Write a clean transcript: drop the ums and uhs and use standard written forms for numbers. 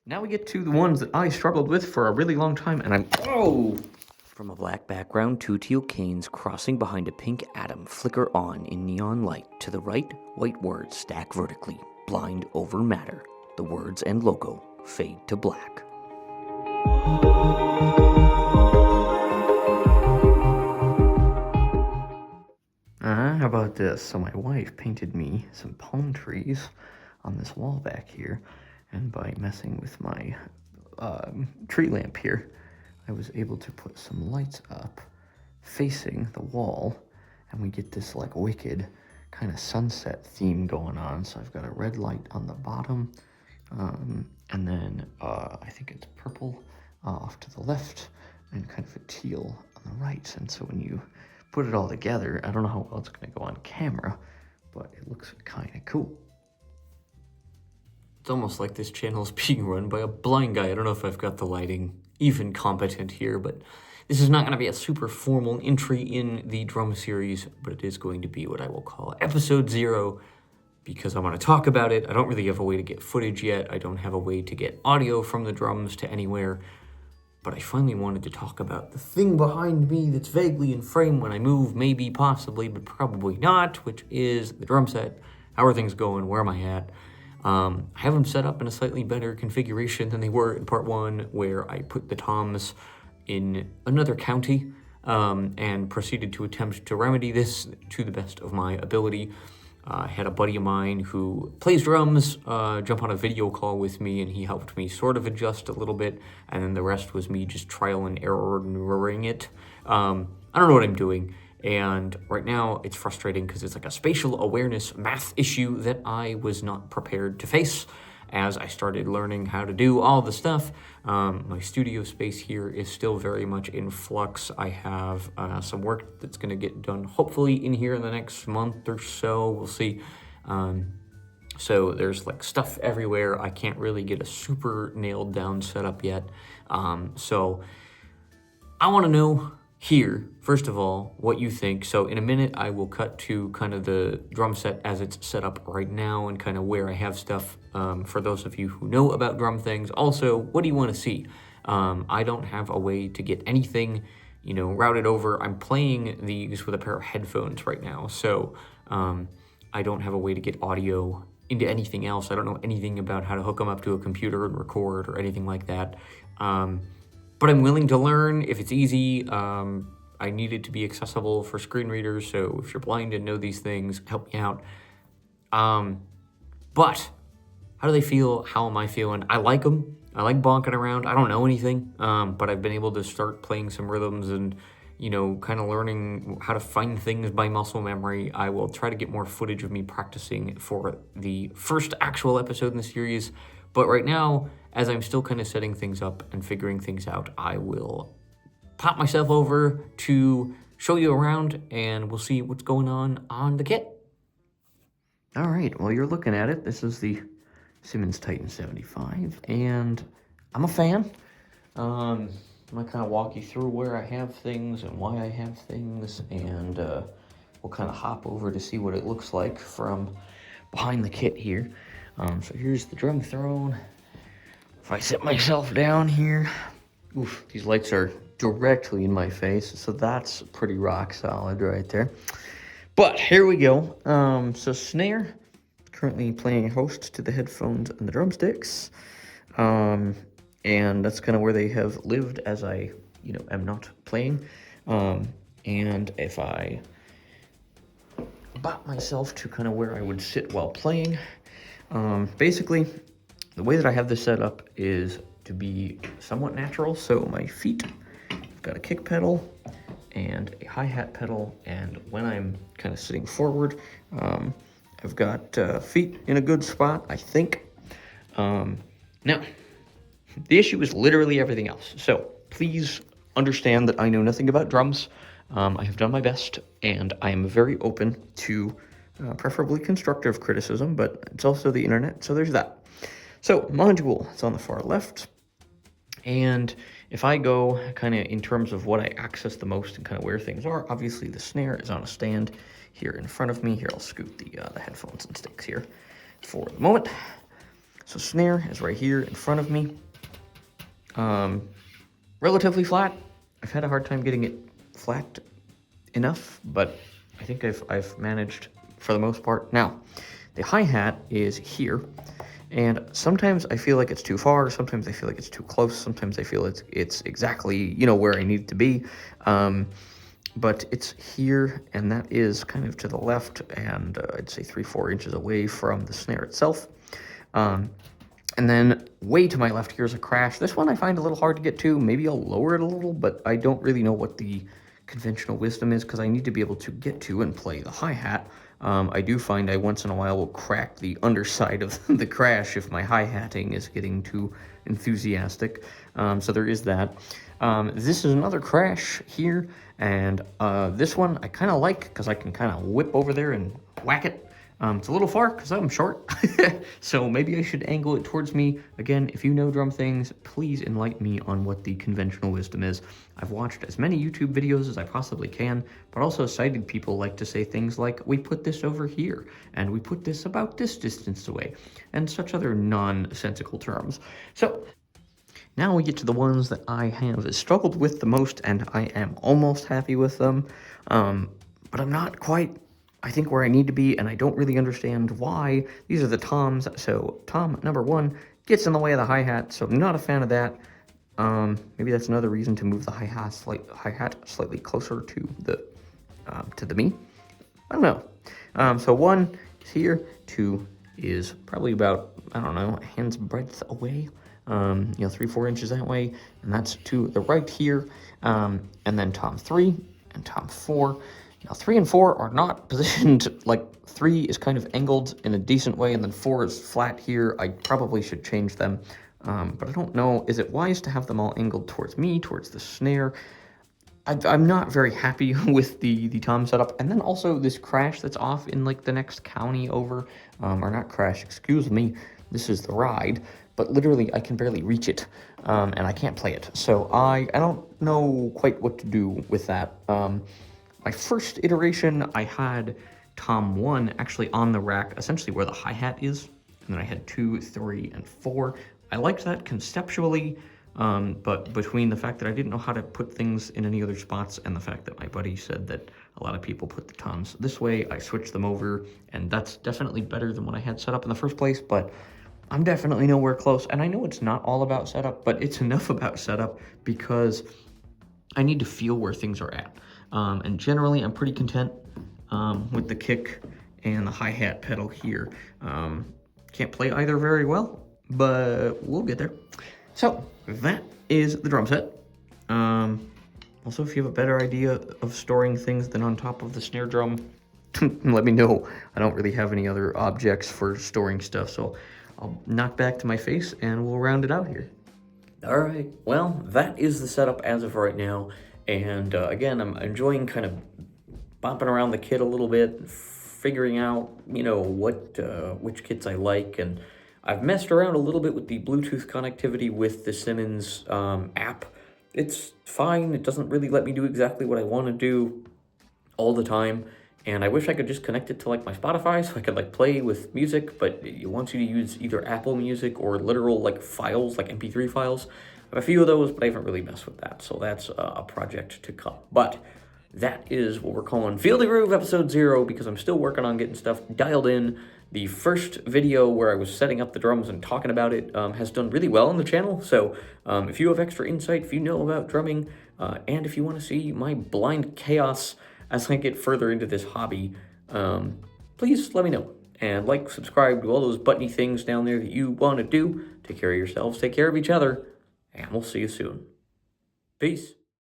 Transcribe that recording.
Now we get to the ones that I struggled with for a really long time, and From a black background, two teal canes crossing behind a pink atom flicker on in neon light. To the right, white words stack vertically, blind over matter. The words and logo fade to black. How about this? So my wife painted me some palm trees on this wall back here, and by messing with my tree lamp here, I was able to put some lights up facing the wall, and we get this like wicked kind of sunset theme going on. So I've got a red light on the bottom, and then I think it's purple off to the left, and kind of a teal on the right. And so when you put it all together, I don't know how well it's going to go on camera, but it looks kind of cool. It's almost like this channel is being run by a blind guy. I don't know if I've got the lighting even competent here, but this is not going to be a super formal entry in the drum series, but it is going to be what I will call episode 0, because I want to talk about it. I don't really have a way to get footage yet. I don't have a way to get audio from the drums to anywhere, but I finally wanted to talk about the thing behind me that's vaguely in frame when I move, maybe, possibly, but probably not, which is the drum set. How are things going? Where am I at? I have them set up in a slightly better configuration than they were in part 1, where I put the toms in another county and proceeded to attempt to remedy this to the best of my ability. I had a buddy of mine who plays drums jump on a video call with me, and he helped me sort of adjust a little bit, and then the rest was me just trial and erroring it. I don't know what I'm doing. And right now it's frustrating because it's like a spatial awareness math issue that I was not prepared to face as I started learning how to do all the stuff. My studio space here is still very much in flux. I have some work that's going to get done hopefully in here in the next month or so. We'll see. So there's like stuff everywhere. I can't really get a super nailed down setup yet. So I want to know here, first of all, what you think. So in a minute, I will cut to kind of the drum set as it's set up right now and kind of where I have stuff for those of you who know about drum things. Also, what do you want to see? I don't have a way to get anything, routed over. I'm playing these with a pair of headphones right now, so I don't have a way to get audio into anything else. I don't know anything about how to hook them up to a computer and record or anything like that. But I'm willing to learn if it's easy. I need it to be accessible for screen readers, so if you're blind and know these things, help me out. But how do they feel? How am I feeling? I like them. I like bonking around. I don't know anything, but I've been able to start playing some rhythms and, kind of learning how to find things by muscle memory. I will try to get more footage of me practicing for the first actual episode in the series. But right now, as I'm still kind of setting things up and figuring things out, I will pop myself over to show you around, and we'll see what's going on the kit. All right, well, you're looking at it. This is the Simmons Titan 75, and I'm a fan. I'm going to kind of walk you through where I have things and why I have things, and we'll kind of hop over to see what it looks like from behind the kit here. So here's the drum throne. If I sit myself down here, these lights are directly in my face, so that's pretty rock solid right there. But here we go. So snare, currently playing host to the headphones and the drumsticks. And that's kind of where they have lived as I, am not playing. And if I bop myself to kind of where I would sit while playing, basically, the way that I have this set up is to be somewhat natural. So my feet, I've got a kick pedal and a hi-hat pedal, and when I'm kind of sitting forward, I've got feet in a good spot, I think. Now, the issue is literally everything else. So please understand that I know nothing about drums. I have done my best, and I am very open to preferably constructive criticism, but it's also the internet, so there's that. So, module, it's on the far left, and if I go kind of in terms of what I access the most and kind of where things are, obviously the snare is on a stand here in front of me. Here, I'll scoot the headphones and sticks here for the moment. So snare is right here in front of me. Relatively flat. I've had a hard time getting it flat enough, but I think I've managed for the most part. Now, the hi-hat is here, and sometimes I feel like it's too far, sometimes I feel like it's too close, sometimes I feel it's exactly, you know, where I need it to be. But it's here, and that is kind of to the left, and I'd say 3-4 inches away from the snare itself. And then way to my left here is a crash. This one I find a little hard to get to. Maybe I'll lower it a little, but I don't really know what the conventional wisdom is because I need to be able to get to and play the hi-hat. I do find I once in a while will crack the underside of the crash if my hi-hatting is getting too enthusiastic. So there is that. This is another crash here, and this one I kind of like because I can kind of whip over there and whack it. It's a little far because I'm short, so maybe I should angle it towards me. Again, if you know drum things, please enlighten me on what the conventional wisdom is. I've watched as many YouTube videos as I possibly can, but also sighted people like to say things like, we put this over here, and we put this about this distance away, and such other nonsensical terms. So now we get to the ones that I have struggled with the most, and I am almost happy with them, but I'm not quite, I think, where I need to be, and I don't really understand why. These are the toms, so tom number 1 gets in the way of the hi-hat, so I'm not a fan of that. Maybe that's another reason to move the hi-hat slightly closer to the me. I don't know. So 1 is here, 2 is probably about, I don't know, a hand's breadth away. 3-4 inches that way, and that's to the right here. And then tom 3 and tom 4. Now, 3 and 4 are not positioned, like 3 is kind of angled in a decent way, and then 4 is flat here. I probably should change them, but I don't know. Is it wise to have them all angled towards me, towards the snare? I'm not very happy with the tom setup. And then also this crash that's off in like the next county over, or not crash, excuse me, this is the ride, but literally I can barely reach it, and I can't play it. So I don't know quite what to do with that. My first iteration, I had tom 1 actually on the rack, essentially where the hi-hat is, and then I had 2, 3, and 4. I liked that conceptually, but between the fact that I didn't know how to put things in any other spots and the fact that my buddy said that a lot of people put the toms this way, I switched them over, and that's definitely better than what I had set up in the first place, but I'm definitely nowhere close. And I know it's not all about setup, but it's enough about setup because I need to feel where things are at. And generally, I'm pretty content with the kick and the hi-hat pedal here. Can't play either very well, but we'll get there. So that is the drum set. Also, if you have a better idea of storing things than on top of the snare drum, let me know. I don't really have any other objects for storing stuff, so I'll knock back to my face and we'll round it out here. All right, well, that is the setup as of right now. And again, I'm enjoying kind of bopping around the kit a little bit, figuring out, you know, which kits I like. And I've messed around a little bit with the Bluetooth connectivity with the Simmons app. It's fine. It doesn't really let me do exactly what I want to do all the time. And I wish I could just connect it to like my Spotify so I could like play with music, but it wants you to use either Apple Music or literal like files, like MP3 files. I have a few of those, but I haven't really messed with that, so that's a project to come. But that is what we're calling Feel the Groove Episode 0, because I'm still working on getting stuff dialed in. The first video where I was setting up the drums and talking about it has done really well on the channel, so if you have extra insight, if you know about drumming, and if you want to see my blind chaos as I get further into this hobby, please let me know. And like, subscribe, do all those buttony things down there that you want to do. Take care of yourselves, take care of each other, and we'll see you soon. Peace.